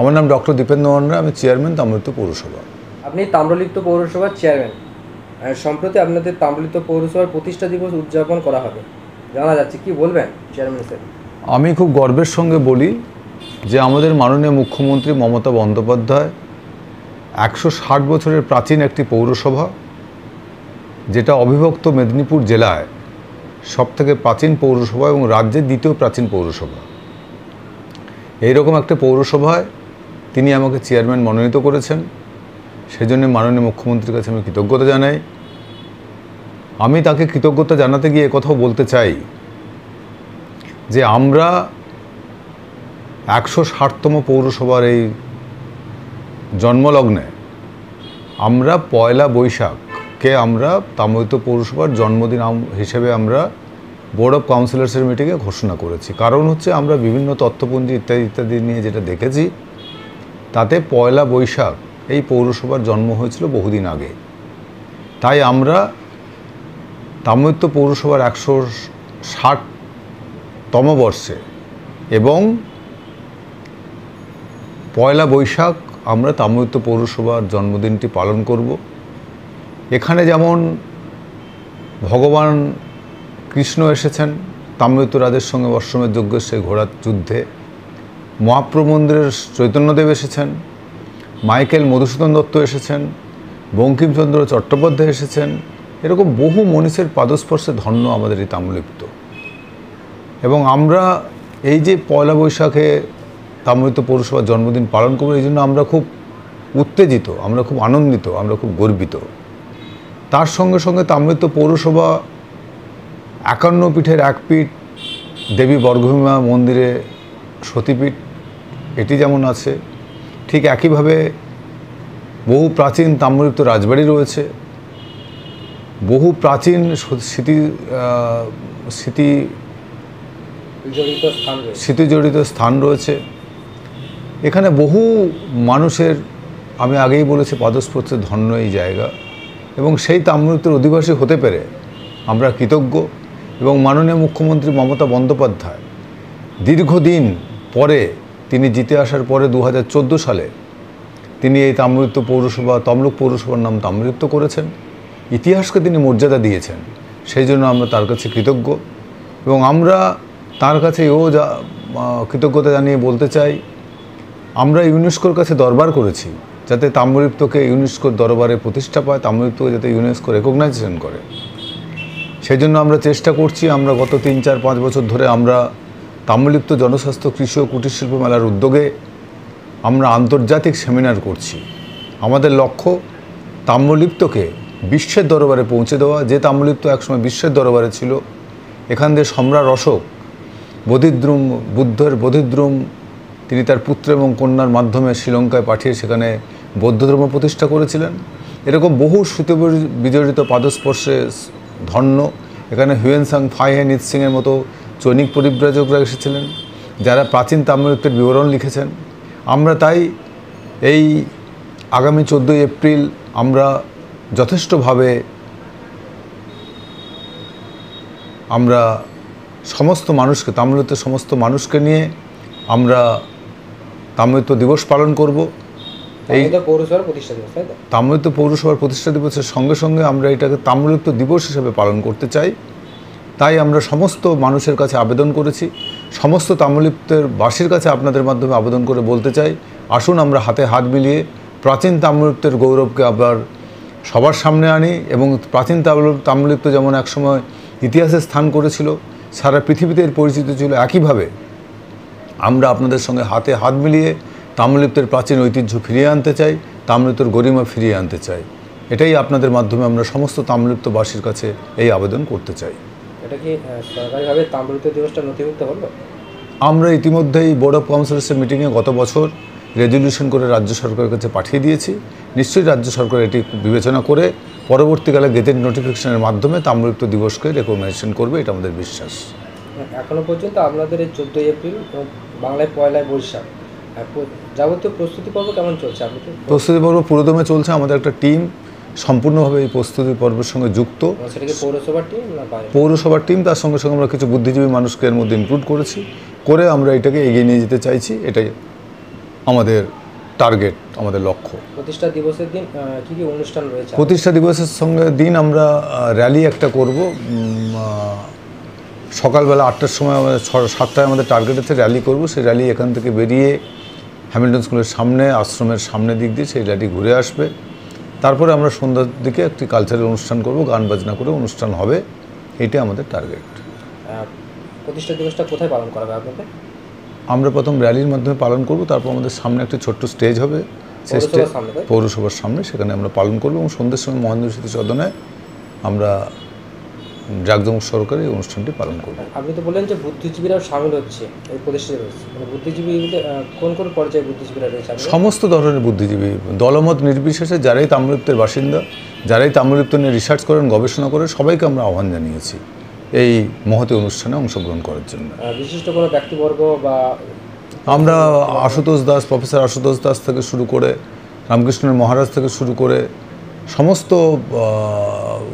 আমার নাম ডক্টর দীপেন্দ্র মান্না, আমি চেয়ারম্যান তাম্রলিপ্ত পৌরসভা। আপনি তাম্রলিপ্ত পৌরসভার চেয়ারম্যান। সম্প্রতি আপনাদের তাম্রলিপ্ত পৌরসভার প্রতিষ্ঠা দিবস উদযাপন করা হবে, জানা যাচ্ছে, কি বলবেন চেয়ারম্যান স্যার? আমি খুব গর্বের সঙ্গে বলি যে আমাদের মাননীয় মুখ্যমন্ত্রী মমতা বন্দ্যোপাধ্যায় 160 বছরের প্রাচীন একটি পৌরসভা, যেটা অবিভক্ত মেদিনীপুর জেলায় সবথেকে প্রাচীন পৌরসভা এবং রাজ্যের দ্বিতীয় প্রাচীন পৌরসভা, এইরকম একটা পৌরসভায় তিনি আমাকে চেয়ারম্যান মনোনীত করেছেন। সেজন্য মাননীয় মুখ্যমন্ত্রীর কাছে আমি কৃতজ্ঞতা জানাই। আমি তাকে কৃতজ্ঞতা জানাতে গিয়ে কথাও বলতে চাই যে আমরা 160তম পৌরসভার এই জন্মলগ্নে আমরা পয়লা বৈশাখকে আমরা তাম্রলিপ্ত পৌরসভার জন্মদিন হিসেবে আমরা বোর্ড অফ কাউন্সিলর্সের মিটিংয়ে ঘোষণা করেছি। কারণ হচ্ছে আমরা বিভিন্ন তথ্যপঞ্জি ইত্যাদি ইত্যাদি নিয়ে যেটা দেখেছি, তাতে পয়লা বৈশাখ এই পৌরসভার জন্ম হয়েছিল বহুদিন আগে। তাই আমরা তাম্রলিপ্ত পৌরসভার 160তম বর্ষে এবং পয়লা বৈশাখ আমরা তাম্রলিপ্ত পৌরসভার জন্মদিনটি পালন করব। এখানে যেমন ভগবান কৃষ্ণ এসেছেন তাম্রলিপ্ত রাজের সঙ্গে অশ্বমেধ যজ্ঞের সেই ঘোড়ার যুদ্ধে, মহাপ্রভু মন্দিরের চৈতন্যদেব এসেছেন, মাইকেল মধুসূদন দত্ত এসেছেন, বঙ্কিমচন্দ্র চট্টোপাধ্যায় এসেছেন, এরকম বহু মনীষীর পাদস্পর্শে ধন্য আমাদের এই তাম্রলিপ্ত। এবং আমরা এই যে পয়লা বৈশাখে তাম্রলিপ্ত পৌরসভার জন্মদিন পালন করব, এই জন্য আমরা খুব উত্তেজিত, আমরা খুব আনন্দিত, আমরা খুব গর্বিত। তার সঙ্গে সঙ্গে তাম্রলিপ্ত পৌরসভা 51 পীঠের এক পীঠ দেবী বর্গভীমা মন্দিরে সতীপীঠ, এটি যেমন আছে, ঠিক একইভাবে বহু প্রাচীন তাম্রলিপ্ত রাজবাড়ি রয়েছে, বহু প্রাচীন স্মৃতিজড়িত স্থান রয়েছে। এখানে বহু মানুষের, আমি আগেই বলেছি, পাদস্পর্শে ধন্য এই জায়গা, এবং সেই তাম্রলিপ্তের অধিবাসী হতে পেরে আমরা কৃতজ্ঞ। এবং মাননীয় মুখ্যমন্ত্রী মমতা বন্দ্যোপাধ্যায় দীর্ঘদিন পরে, তিনি জিতে আসার পরে 2014 সালে তিনি এই তাম্রলিপ্ত পৌরসভা, তমলুক পৌরসভার নাম তাম্রলিপ্ত করেছেন। ইতিহাসকে তিনি মর্যাদা দিয়েছেন, সেই জন্য আমরা তার কাছে কৃতজ্ঞ। এবং আমরা তার কাছে কৃতজ্ঞতা জানিয়ে বলতে চাই, আমরা ইউনেস্কোর কাছে দরবার করেছি যাতে তাম্রলিপ্তকে ইউনেস্কোর দরবারে প্রতিষ্ঠা পায়, তাম্রলিপ্তকে যাতে ইউনেস্কো রেকগনাইজেশন করে। সেই জন্য আমরা চেষ্টা করছি। আমরা গত 3, 4, 5 বছর ধরে আমরা তাম্রলিপ্ত জনস্বাস্থ্য, কৃষি ও কুটির শিল্প মেলার উদ্যোগে আমরা আন্তর্জাতিক সেমিনার করছি। আমাদের লক্ষ্য তাম্রলিপ্তকে বিশ্বের দরবারে পৌঁছে দেওয়া। যে তাম্রলিপ্ত একসময় বিশ্বের দরবারে ছিল, এখান দিয়ে সম্রাট অশোক বুদ্ধের বোধিদ্রুম তিনি তার পুত্র এবং কন্যার মাধ্যমে শ্রীলঙ্কায় পাঠিয়ে সেখানে বৌদ্ধ ধর্ম প্রতিষ্ঠা করেছিলেন। এরকম বহু শ্রুতি বিজড়িত পাদস্পর্শে ধন্য। এখানে হিউয়েন সাং, ফাইহে নিত সিংয়ের মতো চৈনিক পরিব্রাজকরা এসেছিলেন, যারা প্রাচীন তাম্রলিপ্তের বিবরণ লিখেছেন। আমরা তাই এই আগামী 14 এপ্রিল আমরা যথেষ্টভাবে আমরা সমস্ত মানুষকে, তাম্রলিপ্তের সমস্ত মানুষকে নিয়ে আমরা তাম্রলিপ্ত দিবস পালন করব। এই তাম্রলিপ্ত পৌরসভার প্রতিষ্ঠা দিবসের সঙ্গে সঙ্গে আমরা এটাকে তাম্রলিপ্ত দিবস হিসেবে পালন করতে চাই। তাই আমরা সমস্ত মানুষের কাছে আবেদন করেছি, সমস্ত তাম্রলিপ্তের বাসীর কাছে আপনাদের মাধ্যমে আবেদন করে বলতে চাই, আসুন আমরা হাতে হাত মিলিয়ে প্রাচীন তাম্রলিপ্তের গৌরবকে আবার সবার সামনে আনি। এবং প্রাচীন তাম্রলিপ্ত যেমন একসময় ইতিহাসে স্থান করেছিল, সারা পৃথিবীতে এর পরিচিত ছিল, একইভাবে আমরা আপনাদের সঙ্গে হাতে হাত মিলিয়ে তাম্রলিপ্তের প্রাচীন ঐতিহ্য ফিরিয়ে আনতে চাই, তাম্রলিপ্তের গরিমা ফিরিয়ে আনতে চাই। এটাই আপনাদের মাধ্যমে আমরা সমস্ত তাম্রলিপ্তবাসীর কাছে এই আবেদন করতে চাই। এটা কি সরকারিভাবে তাম্রলিপ্ত দিবসটা নথিভুক্ত হলো? আমরা ইতিমধ্যেই বোর্ড অফ কাউন্সিলর্সের মিটিংয়ে গত বছর রেজলিউশন করে রাজ্য সরকারের কাছে পাঠিয়ে দিয়েছি। নিশ্চয়ই রাজ্য সরকার এটি বিবেচনা করে পরবর্তীকালে গেজেট নোটিফিকেশনের মাধ্যমে তাম্রলিপ্ত দিবসকে রেকগনাইজেশন করবে, এটা আমাদের বিশ্বাস। এখনও পর্যন্ত আপনাদের এই 14 এপ্রিল বাংলায় পয়লা বৈশাখ যাবতীয় প্রস্তুতি পর্ব কেমন চলছে? প্রস্তুতি পর্ব পুরোদমে চলছে। আমাদের একটা টিম সম্পূর্ণভাবে এই প্রস্তুতি পর্বের সঙ্গে যুক্ত। সেটা কি পৌরসভার টিম না বাইরে? পৌরসভার টিম, তার সঙ্গে সঙ্গে আমরা কিছু বুদ্ধিজীবী মানুষকে এর মধ্যে ইনক্লুড করেছি, করে আমরা এটাকে এগিয়ে নিয়ে যেতে চাইছি। এটাই আমাদের টার্গেট, আমাদের লক্ষ্য। প্রতিষ্ঠা দিবসের দিন কি কি অনুষ্ঠান রয়েছে? প্রতিষ্ঠা দিবসের সঙ্গে দিন আমরা র্যালি একটা করব। সকালবেলা 8টার সময় আমাদের 7টায় আমাদের টার্গেট আছে, র্যালি করব। সেই র্যালি এখান থেকে বেরিয়ে হ্যামিল্টন স্কুলের সামনে, আশ্রমের সামনের দিক দিয়ে সেই র্যালি ঘুরে আসবে। তারপরে আমরা সন্ধ্যার দিকে একটি কালচারাল অনুষ্ঠান করব, গান বাজনা করে অনুষ্ঠান হবে। এটাই আমাদের টার্গেট। প্রতিষ্ঠা দিবসটা কোথায় পালন করা হবে আপনাদের? আমরা প্রথম র্যালির মাধ্যমে পালন করব, তারপর আমাদের সামনে একটি ছোট্ট স্টেজ হবে, সেই স্টেজ পৌরসভার সামনে, সেখানে আমরা পালন করব এবং সন্ধ্যের সময় মহেন্দ্র স্মৃতি সদনে আমরা জাঁকজমক সহকারে এই অনুষ্ঠানটি পালন করব। আপনি তো বললেন যে বুদ্ধিজীবীরাও সামিল হচ্ছে এই প্রতিষ্ঠা দিবস, বুদ্ধিজীবী কোন কোন পর্যায়ে বুদ্ধিজীবীরা রয়েছে? সমস্ত ধরনের বুদ্ধিজীবী, দলমত নির্বিশেষে, যারাই তাম্রলিপ্তের বাসিন্দা, যারাই তাম্রলিপ্ত নিয়ে রিসার্চ করেন, গবেষণা করেন, সবাইকে আমরা আহ্বান জানিয়েছি এই মহতী অনুষ্ঠানে অংশগ্রহণ করার জন্য। বিশিষ্ট কোনো ব্যক্তিবর্গ বা আমরা আশুতোষ দাস, প্রফেসর আশুতোষ দাস থেকে শুরু করে, রামকৃষ্ণের মহারাজ থেকে শুরু করে, সমস্ত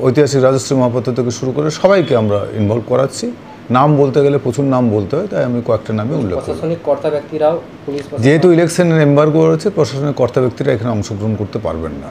ঐতিহাসিক রাজশ্রী মহাপাত্র থেকে শুরু করে সবাইকে আমরা ইনভলভ করাচ্ছি। নাম বলতে গেলে প্রচুর নাম বলতে হয়, তাই আমি কয়েকটা নামে উল্লেখ করি। প্রশাসনিক কর্তা ব্যক্তিরাও, পুলিশ, যেহেতু ইলেকশনের এম্বার্গো রয়েছে, প্রশাসনিক কর্তা ব্যক্তিরা এখানে অংশগ্রহণ করতে পারবেন না।